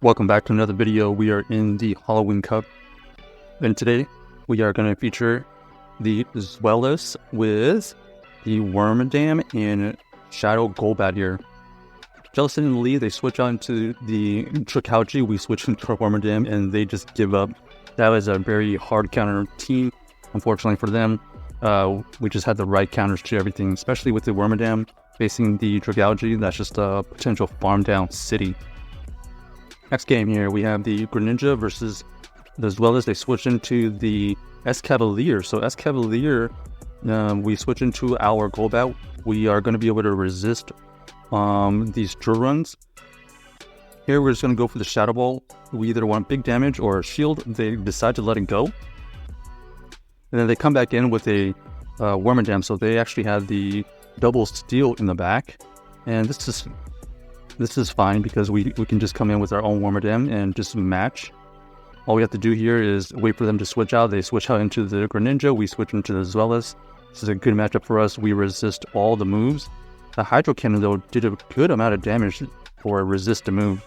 Welcome back to another video. We are in the Halloween Cup, and today we are going to feature the Zweilous with the Wormadam and Shadow Golbat here. Jellicent and Lee, they switch on to the Trikalchi, we switch into our Wormadam, and they just give up. That was a very hard counter team, unfortunately for them. We just had the right counters to everything, especially with the Wormadam facing the Trikalchi. That's just a potential farm down city. Next game here, we have the Greninja versus the Zweilous. They switch into the Escavalier. So Escavalier, we switch into our Golbat. We are going to be able to resist these drill runs. Here we're just going to go for the Shadow Ball. We either want big damage or a shield. They decide to let it go. And then they come back in with a Wormadam. So they actually have the double steal in the back. And this is fine because we can just come in with our own Wormadam and just match. All we have to do here is wait for them to switch out. They switch out into the Greninja. We switch into the Zweilous. This is a good matchup for us. We resist all the moves. The Hydro Cannon, though, did a good amount of damage for a resist a move.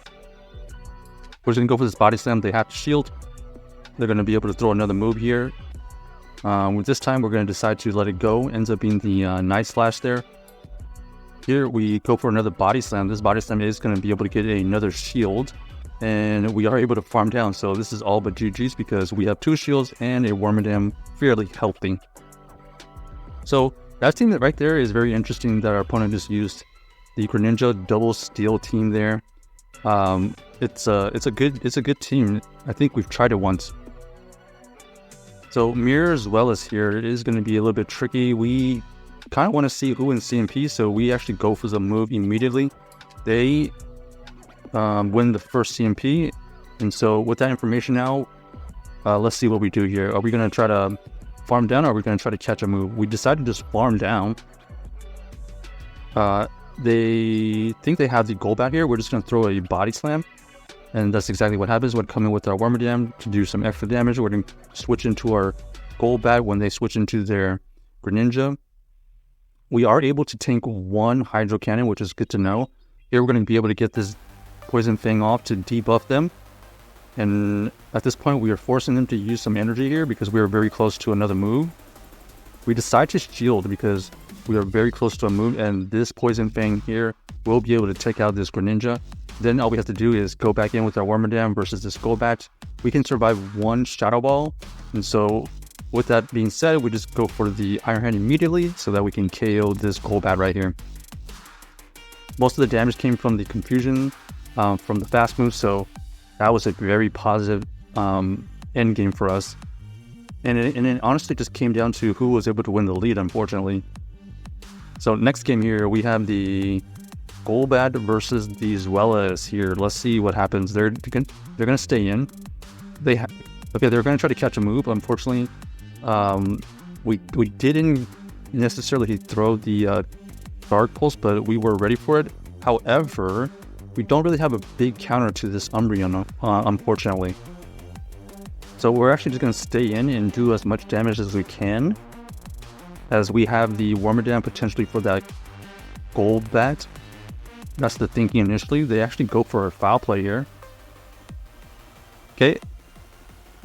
We're just going to go for this Body Slam. They have to shield. They're going to be able to throw another move here. With this time, we're going to decide to let it go. Ends up being the Night Slash there. Here we go for another Body Slam. This Body Slam is going to be able to get another shield, and we are able to farm down. So this is all but GG's because we have 2 shields and a Wormadam fairly healthy. So that team right there is very interesting that our opponent just used the Greninja double steal team there. It's a good team. I think we've tried it once. So Mirror as well as here, it is going to be a little bit tricky. We kind of want to see who in CMP, so we actually go for the move immediately. They win the first CMP, and so with that information now, let's see what we do here. Are we going to try to farm down, or are we going to try to catch a move? We decided to just farm down. They think they have the Golbat here. We're just going to throw a Body Slam, and that's exactly what happens. We're coming with our Wormadam to do some extra damage. We're going to switch into our Golbat when they switch into their Greninja. We are able to tank 1 Hydro Cannon, which is good to know. Here we're going to be able to get this Poison Fang off to debuff them. And at this point, we are forcing them to use some energy here because we are very close to another move. We decide to shield because we are very close to a move, and this Poison Fang here will be able to take out this Greninja. Then all we have to do is go back in with our Wormadam versus this Golbat. We can survive 1 Shadow Ball, and so with that being said, we just go for the Iron Hand immediately so that we can KO this Golbat right here. Most of the damage came from the confusion from the fast move, so that was a very positive end game for us. And it honestly just came down to who was able to win the lead, unfortunately. So next game here, we have the Golbat versus the Zweilous here. Let's see what happens. They're going to stay in. They're going to try to catch a move. Unfortunately, we didn't necessarily throw the Dark Pulse, but we were ready for it. However, we don't really have a big counter to this Umbreon, unfortunately. So we're actually just going to stay in and do as much damage as we can, as we have the Wormadam potentially for that Golbat. That's the thinking initially. They actually go for a foul play here. Okay,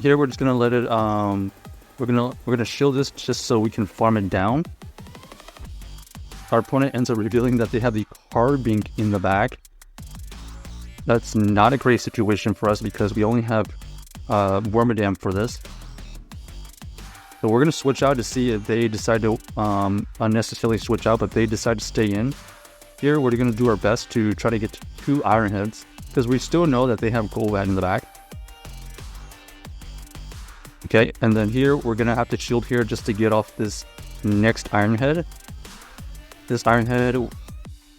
here we're just going to let it we're gonna shield this just so we can farm it down. Our opponent ends up revealing that they have the Carbink in the back. That's not a great situation for us because we only have Wormadam for this. So we're gonna switch out to see if they decide to unnecessarily switch out, but they decide to stay in. Here we're gonna do our best to try to get 2 Iron Heads because we still know that they have Golbat in the back. Okay, and then here we're going to have to shield here just to get off this next Iron Head. This Iron Head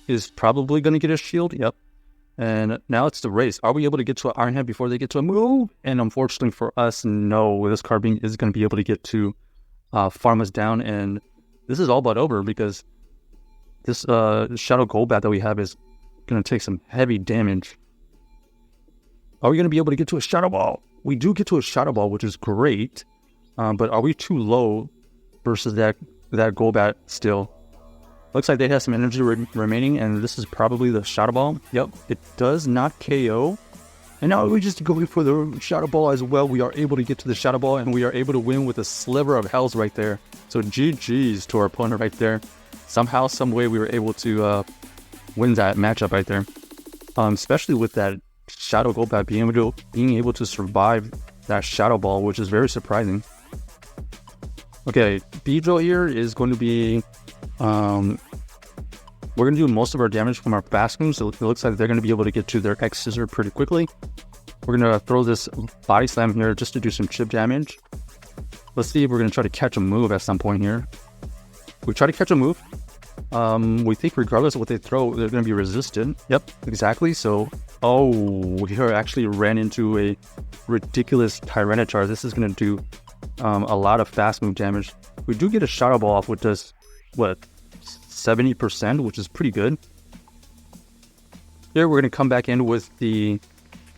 is probably going to get a shield, yep. And now it's the race. Are we able to get to an Iron Head before they get to a move? And unfortunately for us, no. This Carbink is going to be able to get to farm us down, and this is all but over because this Shadow Golbat that we have is going to take some heavy damage. Are we going to be able to get to a Shadow Ball? We do get to a Shadow Ball, which is great, but are we too low versus that Golbat still? Looks like they have some energy remaining, and this is probably the Shadow Ball. Yep, it does not KO, And now we're just going for the Shadow Ball as well. We are able to get to the Shadow Ball, and we are able to win with a sliver of health right there. So GG's to our opponent right there. Somehow, some way, we were able to win that matchup right there. Especially with that Shadow Golbat being able to survive that Shadow Ball, which is very surprising. Okay, Beedrill here is going to be... we're going to do most of our damage from our fast moves, so it looks like they're going to be able to get to their X-Scissor pretty quickly. We're going to throw this Body Slam here just to do some chip damage. Let's see if we're going to try to catch a move at some point here. We try to catch a move. We think regardless of what they throw, they're going to be resisted. Yep, exactly. So, oh, we actually ran into a ridiculous Tyranitar. This is going to do a lot of fast move damage. We do get a Shadow Ball off, which does, what, 70%, which is pretty good. Here, we're going to come back in with the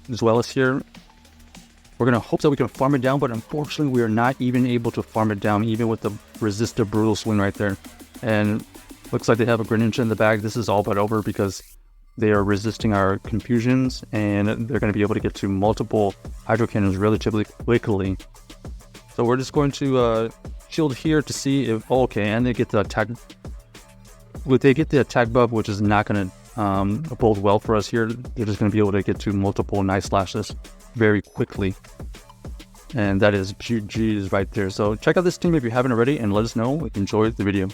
Zweilous here. We're going to hope that we can farm it down, but unfortunately, we are not even able to farm it down, even with the resistive Brutal Swing right there. And looks like they have a Greninja in the bag. This is all but over because they are resisting our confusions, and they're going to be able to get to multiple Hydro Cannons relatively quickly. So we're just going to shield here to see if... Oh, okay, and they get the attack... They get the attack buff, which is not going to bode well for us here. They're just going to be able to get to multiple Night Slashes very quickly. And that is GG's right there. So check out this team if you haven't already, and let us know if you enjoyed the video.